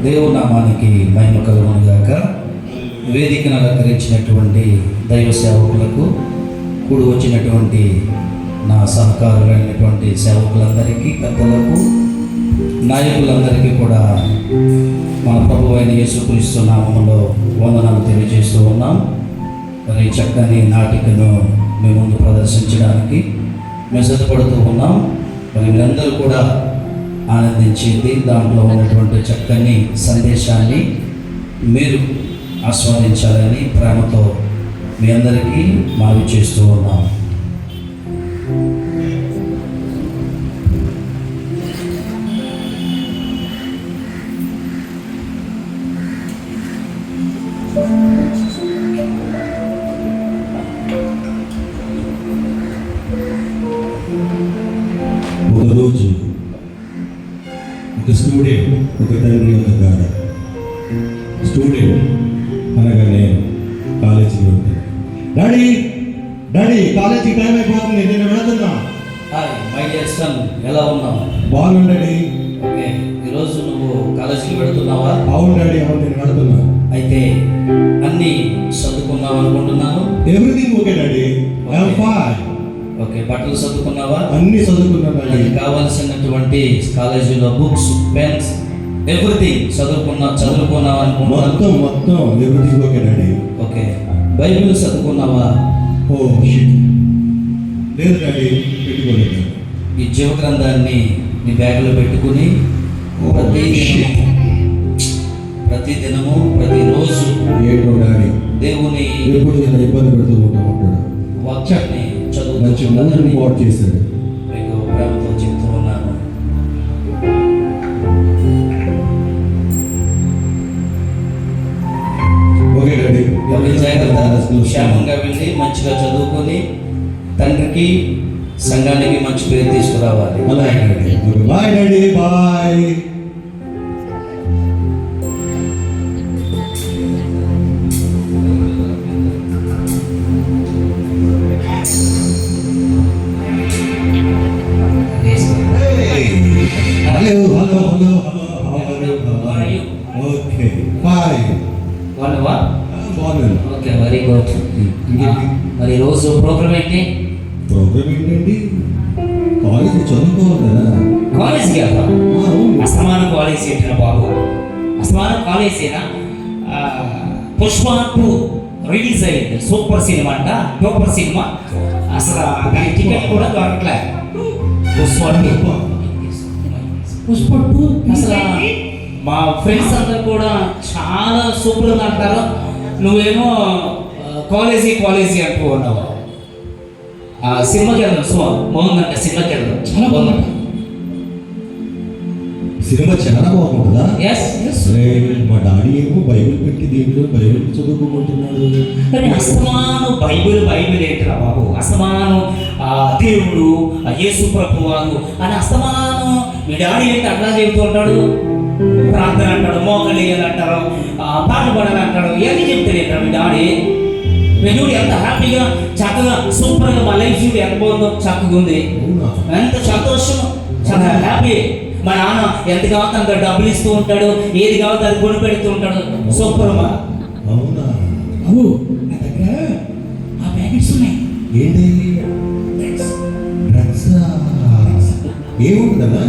దేవుని నామానికి మహిమ కలుగును గాక. వేదికను అలంకరించినటువంటి దైవ సేవకులకు, కూడి వచ్చినటువంటి నా సహకారులైనటువంటి సేవకులందరికీ, పెద్దలకు, నాయకులందరికీ కూడా మన ప్రభువైన అయిన యేసుక్రీస్తు నామములో వందనాలు తెలియజేస్తూ ఉన్నాం. మరి చక్కని నాటికను మీ ముందు ప్రదర్శించడానికి మేము సిద్ధపడుతూ ఉన్నాం. మరి మీరందరూ కూడా ఆనందించేది, దాంట్లో ఉన్నటువంటి చక్కని సందేశాన్ని మీరు ఆస్వాదించాలని ప్రేమతో మీ అందరికీ మనవి చేస్తూ ఉన్నాం. ఒకరోజు ఒక స్టూడెంట్, ఒక తండ్రి, ఒక గాడ. స్టూడెంట్ అనగానే కాలేజీకి వెళ్తాడు. డాడీ డాడీ కాలేజీకి టైం అయిపోతుంది, నేను వెళుతున్నా. హాయ్ మై డియర్ సన్, ఎలా ఉన్నావు? బాగుంది డాడీ. ఓకే, ఈరోజు నువ్వు కాలేజీకి వెళుతున్నావా? అవును డాడీ, అవును, నేను వెళుతున్నా. అయితే అన్నీ చదువుకున్నావు అనుకుంటున్నాను. Everything okay daddy, I'm fine. Okay, బట్టలు చదువుకున్నావా? అన్ని చదువుకున్నాను డాడీ. అది కావాల్సినటువంటి కాలేజీలో బుక్స్, పెన్స్, ఎవ్రీథింగ్ చదువుకున్నావా అనుకుంటున్నాను. మొత్తం everything okay daddy. Okay, Bible చదువుకున్నావా? ఓ షిట్, లేదు డాడీ, పెట్టుకోలేదు. ఈ జీవ గ్రంథాన్ని నీ బ్యాగ్లో పెట్టుకుని ప్రతిదినము ప్రతిరోజు ఏంటో డాడీ, దేవుని ఎప్పుడు నేను ఇబ్బంది పెడుతూ ఉంటాడు. వాక్యాన్ని మంచి మూడు పోట్ చేశాడు. మీకు ప్రేమతో చెప్తూ ఉన్నాను. ఓకే డాడీ, జాగ్రత్త, క్షేమంగా వెళ్ళి మంచిగా చదువుకొని తండ్రికి, సంఘానికి మంచి పేరు తీసుకురావాలి. అలాగే daddy. Bye daddy, bye. Okay bye. వాళ్ళవా? బాగున్నాను. Okay, very good. మరి రోజు ప్రోగ్రామ్ ఏంటి? ప్రోగ్రామ్ ఏంటండి? కాలేజ్ చదువుకోవాలి కదా. కాలేజీకి వెళ్తాం. అస్తమానం కాలేజీ ఏంటినా బాబు? అస్తమానం కాలేజీనా? పుష్ప 2 రిలీజ్ అయ్యింది, సూపర్ సినిమా అంట, సూపర్ సినిమా. అసలు దాని టికెట్ కూడా దొరకట్లే. పుష్ప 2 అసలు మా ఫ్రెండ్స్ అందరు కూడా చాలా సూపర్గా అంటారు. నువ్వేమో కాలేజీ అంటూ ఉన్నావు. సినిమాకి వెళ్దాం, సుమా బాగుందంట. సినిమాకి వెళ్దాం, చాలా బాగుందంట. సినిమా చాలా బాగుంటుందా? ఎస్. మా డాడీ ఏమో బైబిల్ పెట్టి దీంట్లో బైబిల్ చదువుకుంటున్నాడు. అస్తమానం బైబిల్ ఏంటిరా బాబు? అస్తమానం దేవుడు, యేసు ప్రభువారు అని అస్తమానం మీ డాడీ ఏంటి అట్లా చెబుతూ ఉంటాడు. ప్రార్థన అంటాడు, మోకలియలు అంటారు, పాట పాడాలి అంటాడు. ఇవన్నీ చెప్తాడు మీ డాడీ. మేము చూడు ఎంత హ్యాపీగా, చక్కగా, సూపర్గా మా లైఫ్ చూడు ఎంత బాగుందో, చక్కగా ఉంది, ఎంత సంతోషం, చాలా హ్యాపీ. మా నాన్న ఎంత కావాలి అంత డబ్బులు ఇస్తూ ఉంటాడు, ఏది కావాలి అది కొని పెడుతూ ఉంటాడు. సూపర్ మా. అవునా? నా దగ్గర ఆ ప్యాకెట్స్ ఉన్నాయి. ఏంటి? డ్రగ్స్. ఏముంటుందన్నా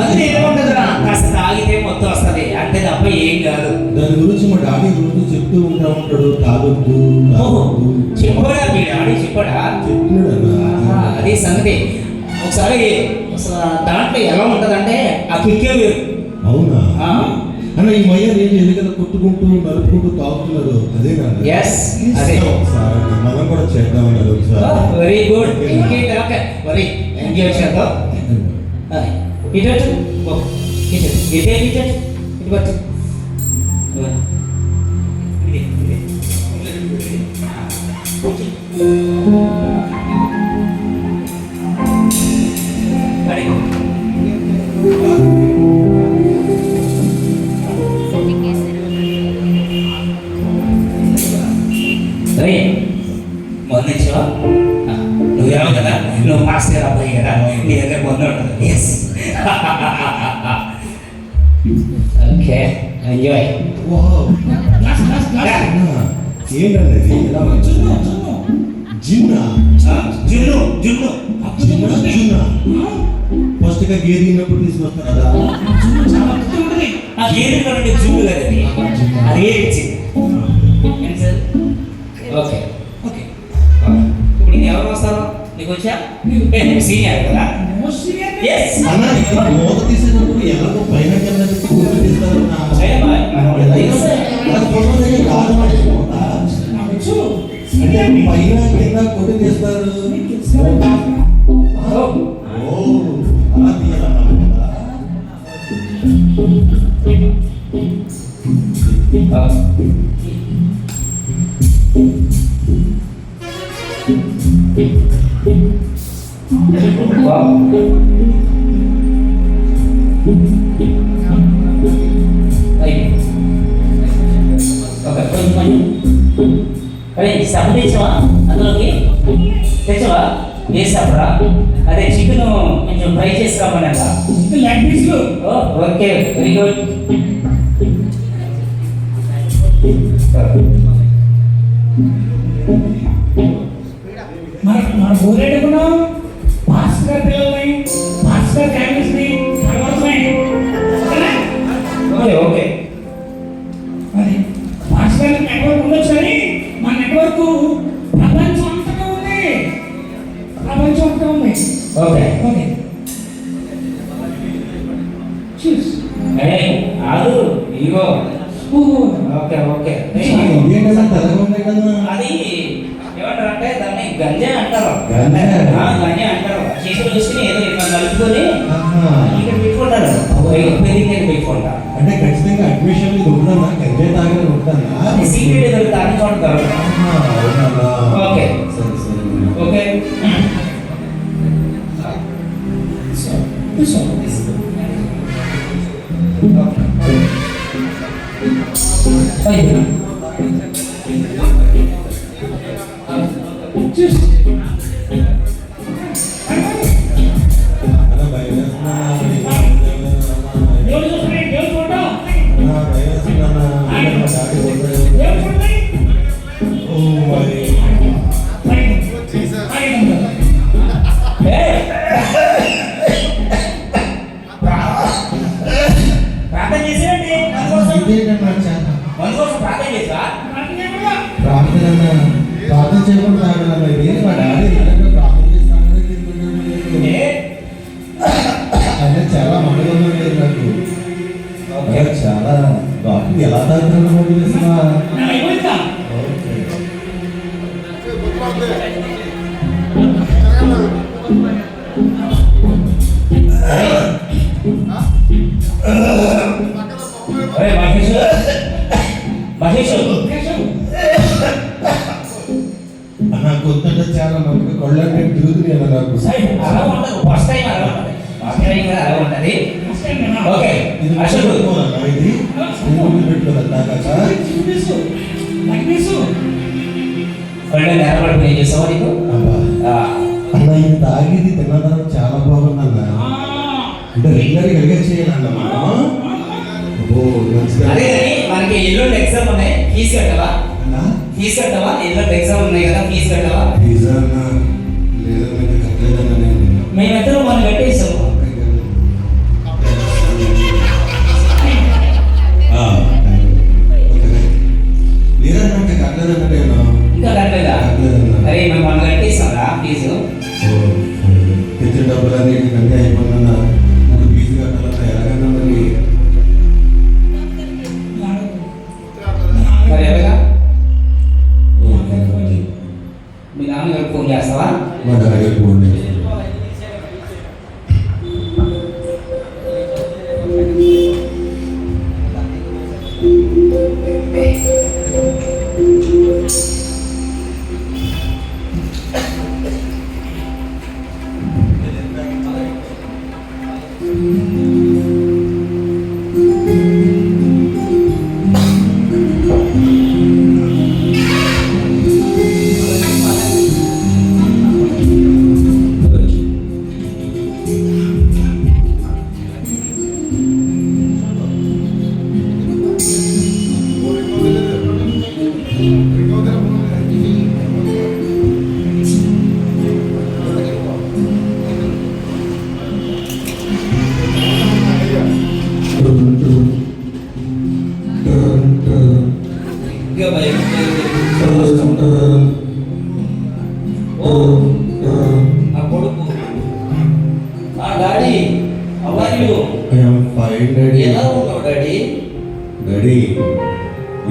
అది ఏముంటుందిరా, కాస్త తాగితే మొత్తం వస్తుంది అంతే తప్ప ఏం కాదు. దాని గురించి మా డాడీ రోజు చెప్తూ ఉంటాడు, తాగొద్దు. చెప్పాడా మీ డాడీ? చెప్పాడా? చెప్తున్నాడు. అది సంగతి. ఒకసారి అసలు దాంట్లో ఎలా ఉంటుందంటే ఆ కిక్కే వేరు. అవునా? అన్న ఈ మయ్య నేను ఎదుగుదల కొట్టుకుంటూ నలుపుకుంటూ తాగుతున్నారు, అదే కాదు? అదే. మనం కూడా చేద్దామన్నారు ఒకసారి. Very good. వెరీ ఎంజాయ్ చేద్దాం. ఇటు బట్టి మొన్నించవా? నువ్వేమో కదా, నువ్వు మాస్టర్ అబ్బాయి కదా, నీ దగ్గర పొంద ఉంటుంది. Yes. Okay enjoy. Wow. Glass glass glass ఏంటండి ఇది? ఎలా ఉంది? చున్ను చున్ను జిన్నా జున్ను జున్ను జిన్నా ఫస్ట్ గా గేర్ తిన్నప్పుడు తీసుకొస్తారు కదా. చున్ను చాలా అద్భుతంగా ఉంటుంది. ఆ గేదె కాబట్టి జున్ను కదా అది. అది ఏ ఇచ్చింది. ఏంటి సార్? ఓకే ఓకే ఇప్పుడు ఇది ఎవరు వస్తారు నీకు వచ్చా? నువ్వు సీనియర్ కదా. Most senior Yes. అన్న ఇక్కడ మూత తీసేటప్పుడు ఎలాగో పైన కింద నుంచి కూర్చొని తీస్తారు నా. అయ్యా బాయ్, మనోడు తెలుసు. నాకు పొలం దగ్గర కాదు మరి మూత. నాకు వచ్చు అంటే పైన కింద కొట్టి తీస్తారు. ఓ, ఓ, అలా తీయాలన్నమాట. ఆ. వావ్. అయ్యి. ఓకే, కొంచెం. అరే సబ్బు తెచ్చావా అందులోకి? తెచ్చావా? ఏ సబ్బరా? అదే చికెన్ కొంచెం ఫ్రై చేసి రమ్మనంట. ఇంకా లెగ్ పీస్లు ఓ, ఓకే, వెరీ గుడ్. మన మన ఊరేడుకున్నాం భాస్కర్ పిల్లల్ని భాస్కర్ ఫ్యామిలీస్ని కలవడమే ఓకేనా? ఓకే ఓకే అది భాస్కర్ నెట్వర్క్ ఉండొచ్చు కానీ మన నెట్వర్క్ ప్రపంచం అంతటా ఉంది. ప్రపంచం అంతా ఉంది. ఓకే. ఓకే చూస్ ఏయ్, ఆగు, ఇగో. Okay okay. ఏంటన్నా తెల్లగా ఉన్నాయి కదా. అది ఏమంటారు అంటే దాన్ని గంజా అంటారు. గంజా? గంజా అంటారు. చేతులు చూసుకుని ఏదో ఇట్లా కలుపుకొని ఆహా. ఇక్కడ పెట్టుకుంటారు. పెరిగి పెట్టుకుంటారు. అంటే ఖచ్చితంగా అడ్మిషన్ ఇది ఉంటుందా? గంజాయి తాగని ఉంటుందా? అది సీక్రెట్ దొరికి అన్ని చూడతారు. ఆహా, అవునా? ఓకే. సరే సరే. ఓకే. చూసా చూస్ అన్న భయం వేస్తుందన్నా. దేవుడు చూస్తున్నాయి దేవుడు చూడటం అన్న భయం వేస్తుందన్నా. ఇంకా దాటి పోతాడు. దేవుడు చూడండి ఓ మరి. ఏయ్! ప్రార్థన చేసేయండి మన కోసం. ఇదేంటన్నా చాలా. మన కోసం ప్రార్థన చేసా? ప్రార్థన చేయకుండా తాగలన్నా ఇది. మా డాడీ నిజంగా ప్రార్థన చేసి తాగడానికి తింటున్నాడు. ఏ? అంటే చాలా మనోహరం లేదు నాకు. ఓకే. చాలా బాబు ఎలా తాగుతున్నాడు తెలుసా? ఓకే. అరే మహేష్, మహేష్, అన్న కొత్త చాలా మనకి కొళ్ళంటే తిరుగుతున్నాయి అన్న నాకు. అలా ఉండదు. ఫస్ట్ టైం అలా ఉంటుంది. ఫస్ట్ టైం కూడా అలా ఉంటుంది. ఓకే, ఇది అసలు పెట్టుకోవాలన్నా ఇది? ఇది పెట్టుకోవాలా తాగాక? కళ్ళు నెరపడుకుని ఏం చేసావా నీకు? అబ్బా. అన్న ఇది తాగిది తిన్న తర్వాత చాలా బాగుందన్న. అంటే రెగ్యులర్ గా చేయాలన్న మనం. ఓ మంచిగా. అదే కానీ మనకి ఎల్లుండి ఎగ్జామ్ ఉన్నాయి. ఫీజు కట్టవా? ఫీజు కట్టవా? ఎల్లుండి ఎగ్జామ్ ఉన్నాయి కదా, ఫీజు కట్టవా? పిజ్జా అన్న లేదన్నా ఇంకా కట్టలేదన్న నేను. మేమిద్దరం మనం కట్టేసాము. లేదన్నా ఇంకా కట్టలేదన్న నేను. ఇంకా కట్టలేదా? అరే మేము మనం కట్టేసాం రా ఫీజు. తెచ్చిన డబ్బులన్నీ కంటే అయిపోయిందన్న. నాకు ఫీజు కట్టాలన్నా ఎలాగన్నా మరి. మరి ఎలాగా? మీ నాన్నగారు ఫోన్ చేస్తావా? మా డాడీ ఫోన్ డాడీ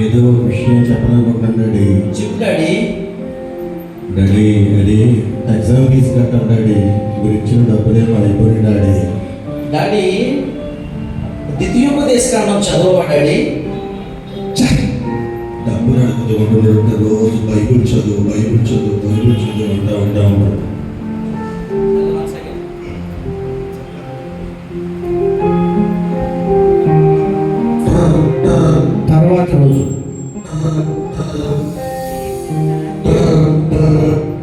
ఏదో ఒక విషయం చెప్పాలనుకుంటున్నాను డాడీ. చెప్పు డాడీ. డాడీ అది ఎగ్జామ్ ఫీజు కట్టాం డాడీ. మీరు ఇచ్చిన డబ్బులేమో అయిపోయింది డాడీ. డాడీ ద్వితీయోపదేశకాండం చదవవా డాడీ? డబ్బులు అడుగుతూ ఉంటున్నట్టు రోజు బైబిల్ చదువు బైబిల్ చదువు బైబిల్ చదువు ఉంటా ఉంటాడు. తర్వాత రోజు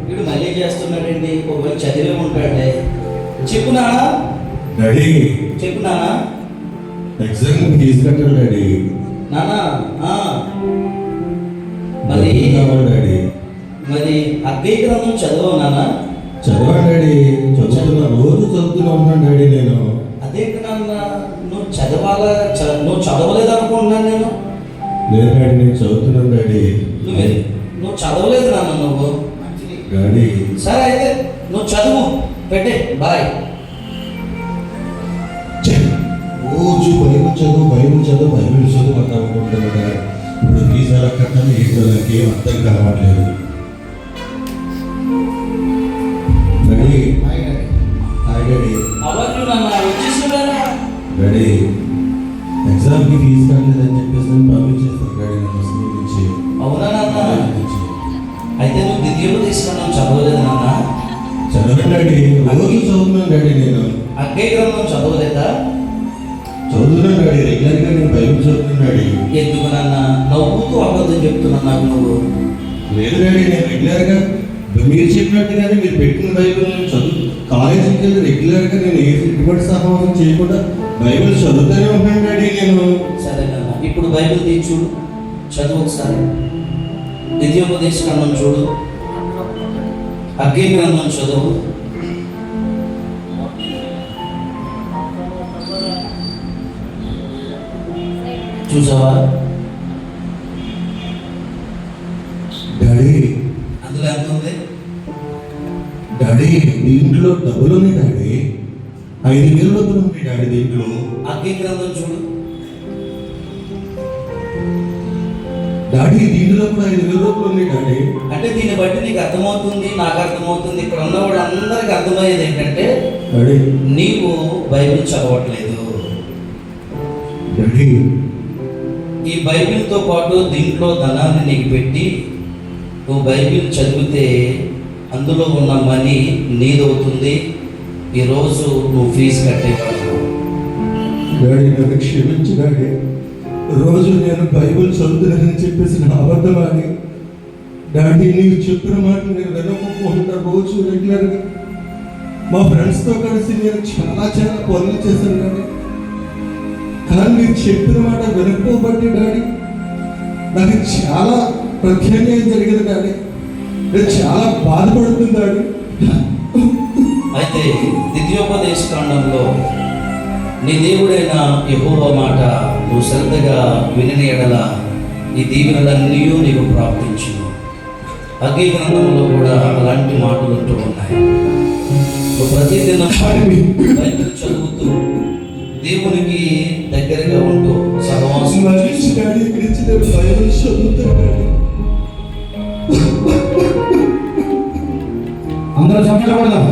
వీడు మళ్ళీ చేస్తున్నాడండి. ఒకవేళ చదివే ఉంటాడే. చెప్పు నాన్న. డాడీ చెప్పు నాన్న. ఎగ్జామ్ ఫీజు కట్టాలి డాడీ. నాన్న మరి డబ్బులు కావాలి డాడీ. మరి అగ్గయ్య గ్రంథం చదవవు నాన్న? చదవండి డాడీ. చదువుతున్నా రోజు చదువుతూనే ఉన్నాను డాడీ నేను. అదేంటి నాన్న నువ్వు చదవాలా? నువ్వు చదవలేదు అనుకుంటున్నాను నేను. లేదు డాడీ నేను చదువుతున్నాను డాడీ. నువ్వు చదవలేదు నాన్న నువ్వు. డాడీ సరే అయితే నువ్వు చదువు పెట్టే. బాయ్. రోజు బైబిల్ చదువు అంటా అనుకుంటున్నాను డాడీ. ఇప్పుడు ఫీజు ఎలా కట్టాలి ఏంటో నాకు ఏం అర్థం కావట్లేదు డాడీ. Hi daddy. అవన్నీ నాన్న వచ్చేసాడా? డాడీ ఎగ్జామ్కి ఫీజు కట్టలేదని చెప్పేసి నన్ను పంపించేస్తారు డాడీ నన్ను స్కూల్ నుంచి. అవునా నాన్న? కాలేజీ నుంచి. అయితే నువ్వు ద్వితీయోపదేశకాండం చదవలేదు నాన్న? చదవండి డాడీ. రోజు చదువుతున్నాను డాడీ నేను. అగ్గయ్య గ్రంథం చదవలేదా? చదువుతున్నాను డాడీ. రెగ్యులర్గా నేను బైబిల్ చదువుతున్నాను డాడీ. ఎందుకు నాన్న నవ్వుతూ అబద్ధం చెప్తున్నావు నాకు నువ్వు? లేదు డాడీ నేను రెగ్యులర్గా మీరు చెప్పినట్టుగానే మీరు పెట్టిన బైబిల్ నేను చదువు కాలేజీకి వెళ్ళి రెగ్యులర్గా నేను ఏ ఎటువంటి సహవాసం చేయకుండా బైబిల్ చదువుతూనే ఉన్నాను డాడీ నేను. సరే నాన్న ఇప్పుడు బైబిల్ తీసి చూడు. చదువు ఒకసారి. ద్వితీయోపదేశకాండం చూడు. అగ్గయ్య గ్రంథం చదువు. చూసావా? డాడీ అందులో ఎంత ఉంది? డాడీ దీంట్లో డబ్బులు ఉన్నాయి డాడీ. 5,000 డబ్బులు ఉన్నాయి డాడీ దీంట్లో. అగ్గయ్య గ్రంథం చూడు. డాడీ దీంట్లో కూడా 5,000 రూపాయలు ఉన్నాయి డాడీ. అంటే దీన్ని బట్టి నీకు అర్థమవుతుంది, నాకు అర్థమవుతుంది, ఇక్కడ ఉన్నవాడు అందరికి అర్థమయ్యేది ఏంటంటే డాడీ నీవు బైబిల్ చదవట్లేదు. డాడీ ఈ బైబిల్తో పాటు దీంట్లో ధనాన్ని నీకు పెట్టి నువ్వు బైబిల్ చదివితే అందులో ఉన్న మనీ నీదవుతుంది. ఈరోజు నువ్వు ఫీజు కట్టేవాడు. డాడీ నన్ను క్షమించు డాడీ. రోజు నేను బైబిల్ చదువుతున్నానని చెప్పేసి నా అబద్ధమాని డాడీ నీవు చెప్పిన మాట నేను వినకపోకుండా రోజు రెగ్యులర్గా మా ఫ్రెండ్స్తో కలిసి నేను చాలా పనులు చేశాను డాడీ. కానీ మీరు చెప్పిన మాట వినకపోబట్టి డాడీ నాకు చాలా ప్రత్యామ్నాయం జరిగింది డాడీ. నేను చాలా బాధపడుతుంది డాడీ. అయితే ద్వితీయోపదేశకాండంలో నీ దేవుడైన యెహోవా మాట నువ్వు శ్రద్ధగా విని ఎడల ఈ దీవెనలన్నీ నీకు ప్రాప్తించును. అగ్గయ్య గ్రంథంలో కూడా అలాంటి మాటలు ఉంటూ ఉన్నాయి. నువ్వు ప్రతిదినం బైబిల్ చదువుతూ దేవునికి దగ్గరగా ఉంటూ సహవాసం చేస్తూ డాడీ ఇక్కడ ఇచ్చి నేను బైబిల్ చదువుతాను డాడీ. అందరూ సంతోషపడదాం.